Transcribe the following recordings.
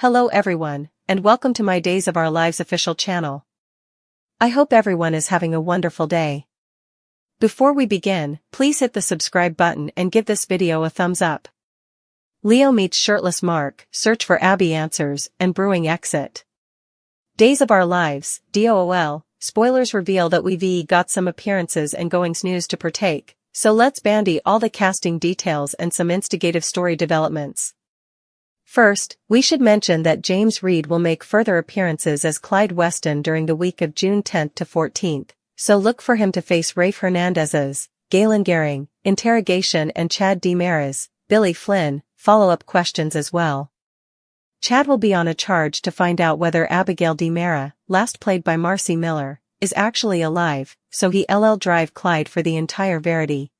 Hello everyone, and welcome to my Days of Our Lives official channel. I hope everyone is having a wonderful day. Before we begin, please hit the subscribe button and give this video a thumbs up. Leo meets shirtless Mark, search for Abby answers, and brewing exit. Days of Our Lives, DOOL, spoilers reveal that we've got some appearances and goings news to partake, so let's bandy all the casting details and some instigative story developments. First, we should mention that James Reid will make further appearances as Clyde Weston during the week of June 10th to 14th, so look for him to face Rafe Hernandez's, Galen Gehring, interrogation and Chad DeMarais, Billy Flynn, follow-up questions as well. Chad will be on a charge to find out whether Abigail DeMarais, last played by Marcy Miller, is actually alive, so he'll drive Clyde for the entire verity.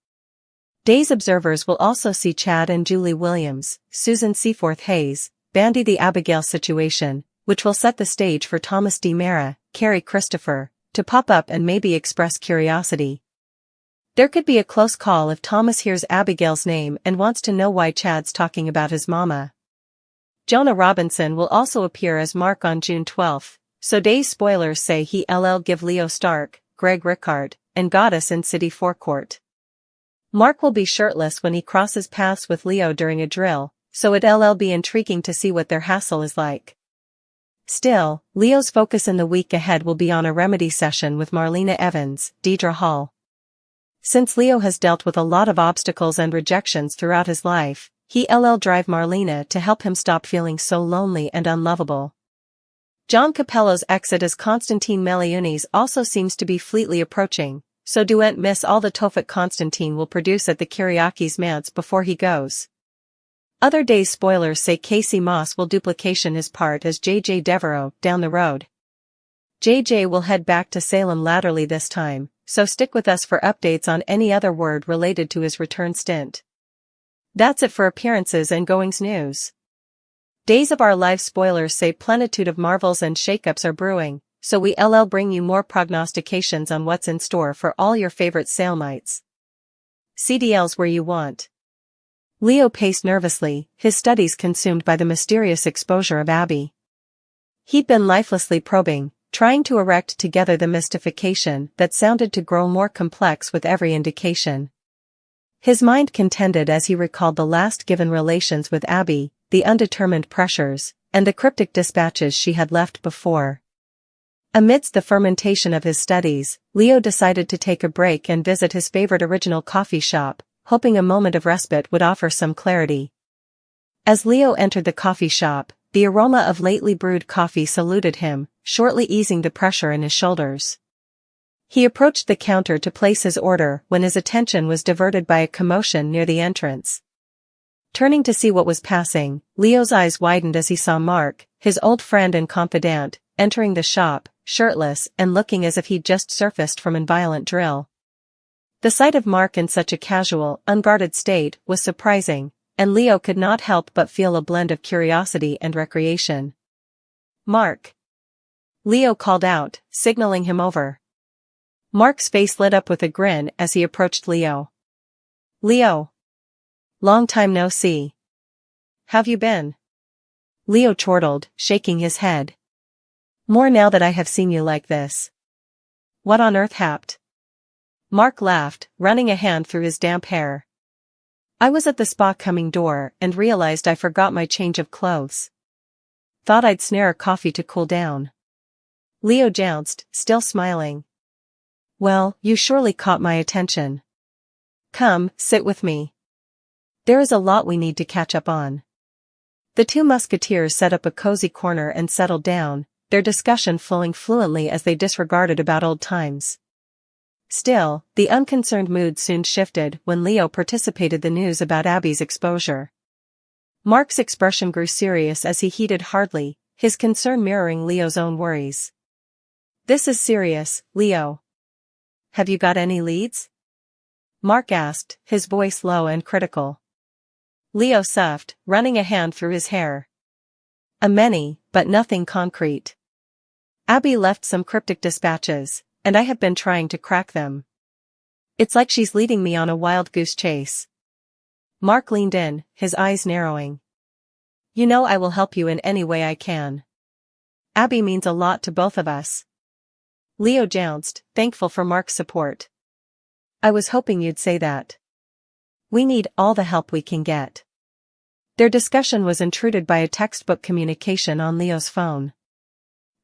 Days observers will also see Chad and Julie Williams, Susan Seaforth Hayes, bandy the Abigail situation, which will set the stage for Thomas DeMarais, Carrie Christopher, to pop up and maybe express curiosity. There could be a close call if Thomas hears Abigail's name and wants to know why Chad's talking about his mama. Jonah Robinson will also appear as Mark on June 12th, so Days spoilers say he'll give Leo Stark, Greg Rickard, and Goddess in City Forecourt. Mark will be shirtless when he crosses paths with Leo during a drill, so it'll be intriguing to see what their hassle is like. Still, Leo's focus in the week ahead will be on a remedy session with Marlena Evans, Deidre Hall. Since Leo has dealt with a lot of obstacles and rejections throughout his life, he'll drive Marlena to help him stop feeling so lonely and unlovable. John Capello's exit as Constantine Meliunis also seems to be fleetly approaching, so don't miss all the Tofik Constantine will produce at the Kiriakis Manse before he goes. Other Days spoilers say Casey Moss will duplication his part as JJ Devereaux down the road. JJ will head back to Salem latterly this time, so stick with us for updates on any other word related to his return stint. That's it for appearances and goings news. Days of Our Lives spoilers say plenitude of marvels and shakeups are brewing, so we'll bring you more prognostications on what's in store for all your favorite sale nights. CDL's where you want. Leo paced nervously, his studies consumed by the mysterious exposure of Abby. He'd been lifelessly probing, trying to erect together the mystification that sounded to grow more complex with every indication. His mind contended as he recalled the last given relations with Abby, the undetermined pressures, and the cryptic dispatches she had left before. Amidst the fermentation of his studies, Leo decided to take a break and visit his favorite original coffee shop, hoping a moment of respite would offer some clarity. As Leo entered the coffee shop, the aroma of lately brewed coffee saluted him, shortly easing the pressure in his shoulders. He approached the counter to place his order when his attention was diverted by a commotion near the entrance. Turning to see what was passing, Leo's eyes widened as he saw Mark, his old friend and confidant, entering the shop, shirtless and looking as if he'd just surfaced from a violent drill. The sight of Mark in such a casual, unguarded state was surprising, and Leo could not help but feel a blend of curiosity and recreation. "Mark!" Leo called out, signaling him over. Mark's face lit up with a grin as he approached Leo. "Leo! Long time no see. How've you been?" Leo chortled, shaking his head. "More now that I have seen you like this." "What on earth happed?" Mark laughed, running a hand through his damp hair. "I was at the spa coming door and realized I forgot my change of clothes. Thought I'd snare a coffee to cool down." Leo jounced, still smiling. "Well, you surely caught my attention. Come, sit with me. There is a lot we need to catch up on." The two musketeers set up a cozy corner and settled down, their discussion flowing fluently as they disregarded about old times. Still, the unconcerned mood soon shifted when Leo participated the news about Abby's exposure. Mark's expression grew serious as he heeded hardly, his concern mirroring Leo's own worries. "This is serious, Leo. Have you got any leads?" Mark asked, his voice low and critical. Leo soughed, running a hand through his hair. "A many, but nothing concrete. Abby left some cryptic dispatches, and I have been trying to crack them. It's like she's leading me on a wild goose chase." Mark leaned in, his eyes narrowing. You know I will help you in any way I can. Abby means a lot to both of us. Leo jounced, thankful for Mark's support. I was hoping you'd say that. We need all the help we can get. Their discussion was intruded by a textbook communication on Leo's phone.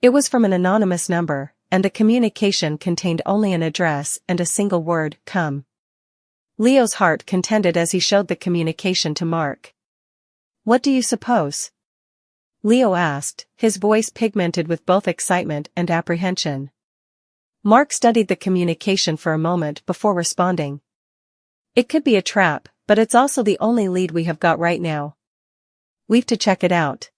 It was from an anonymous number, and the communication contained only an address and a single word, come. Leo's heart contended as he showed the communication to Mark. What do you suppose? Leo asked, his voice pigmented with both excitement and apprehension. Mark studied the communication for a moment before responding. It could be a trap, but it's also the only lead we have got right now. We've to check it out.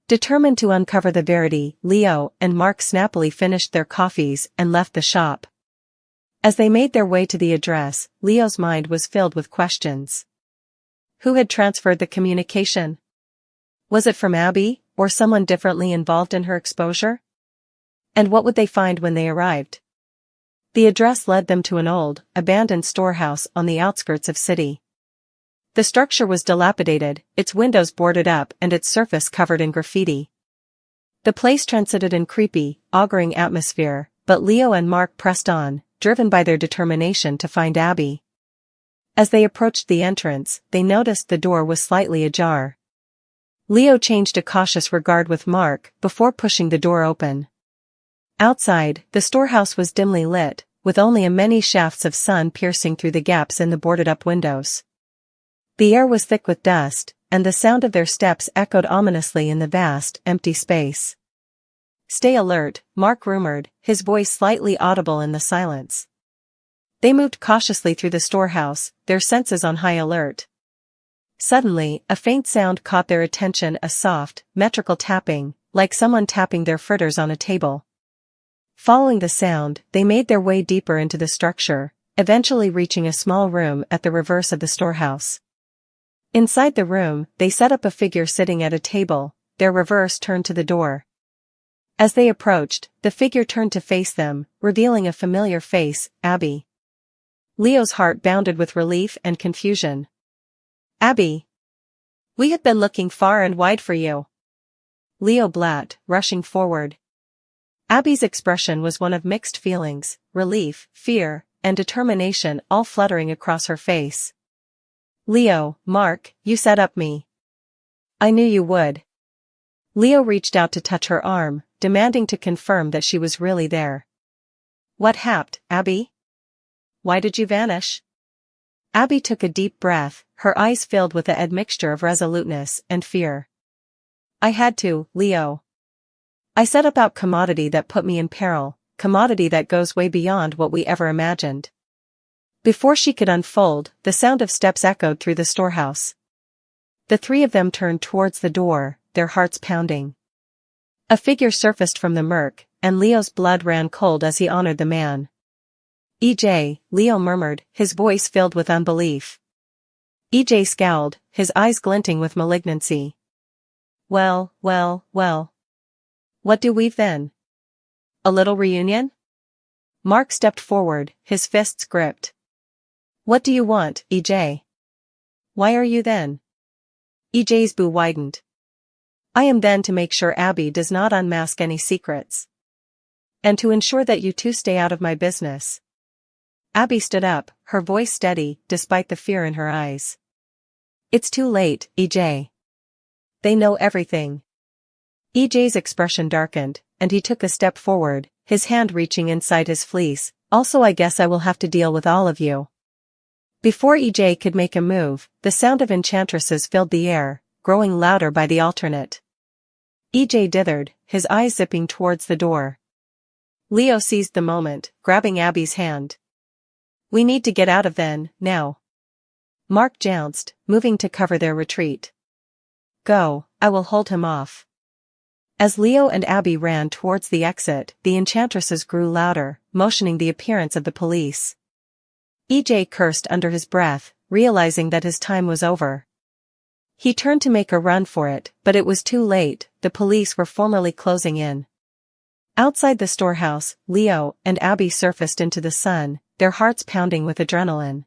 Determined to uncover the verity, Leo and Mark snappily finished their coffees and left the shop. As they made their way to the address, Leo's mind was filled with questions. Who had transferred the communication? Was it from Abby, or someone differently involved in her exposure? And what would they find when they arrived? The address led them to an old, abandoned storehouse on the outskirts of city. The structure was dilapidated, its windows boarded up and its surface covered in graffiti. The place transitted in creepy, auguring atmosphere, but Leo and Mark pressed on, driven by their determination to find Abby. As they approached the entrance, they noticed the door was slightly ajar. Leo changed a cautious regard with Mark before pushing the door open. Outside, the storehouse was dimly lit, with only many shafts of sun piercing through the gaps in the boarded-up windows. The air was thick with dust, and the sound of their steps echoed ominously in the vast, empty space. Stay alert, Mark rumored, his voice slightly audible in the silence. They moved cautiously through the storehouse, their senses on high alert. Suddenly, a faint sound caught their attention, a soft, metrical tapping, like someone tapping their fritters on a table. Following the sound, they made their way deeper into the structure, eventually reaching a small room at the reverse of the storehouse. Inside the room, they set up a figure sitting at a table, their reverse turned to the door. As they approached, the figure turned to face them, revealing a familiar face, Abby. Leo's heart bounded with relief and confusion. Abby! We have been looking far and wide for you. Leo blat, rushing forward. Abby's expression was one of mixed feelings, relief, fear, and determination all fluttering across her face. Leo, Mark, you set up me. I knew you would. Leo reached out to touch her arm, demanding to confirm that she was really there. What happened, Abby? Why did you vanish? Abby took a deep breath, her eyes filled with an admixture of resoluteness and fear. I had to, Leo. I set about commodity that put me in peril, commodity that goes way beyond what we ever imagined. Before she could unfold, the sound of steps echoed through the storehouse. The three of them turned towards the door, their hearts pounding. A figure surfaced from the murk, and Leo's blood ran cold as he honored the man. EJ, Leo murmured, his voice filled with unbelief. EJ scowled, his eyes glinting with malignancy. Well. What do we've then? A little reunion? Mark stepped forward, his fists gripped. What do you want, EJ? Why are you then? EJ's boo widened. I am then to make sure Abby does not unmask any secrets. And to ensure that you two stay out of my business. Abby stood up, her voice steady, despite the fear in her eyes. It's too late, EJ. They know everything. EJ's expression darkened, and he took a step forward, his hand reaching inside his fleece. Also, I guess I will have to deal with all of you. Before EJ could make a move, the sound of enchantresses filled the air, growing louder by the alternate. EJ dithered, his eyes zipping towards the door. Leo seized the moment, grabbing Abby's hand. We need to get out of then, now. Mark jounced, moving to cover their retreat. Go, I will hold him off. As Leo and Abby ran towards the exit, the enchantresses grew louder, motioning the appearance of the police. EJ cursed under his breath, realizing that his time was over. He turned to make a run for it, but it was too late, the police were formally closing in. Outside the storehouse, Leo and Abby surfaced into the sun, their hearts pounding with adrenaline.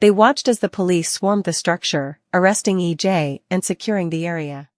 They watched as the police swarmed the structure, arresting EJ and securing the area.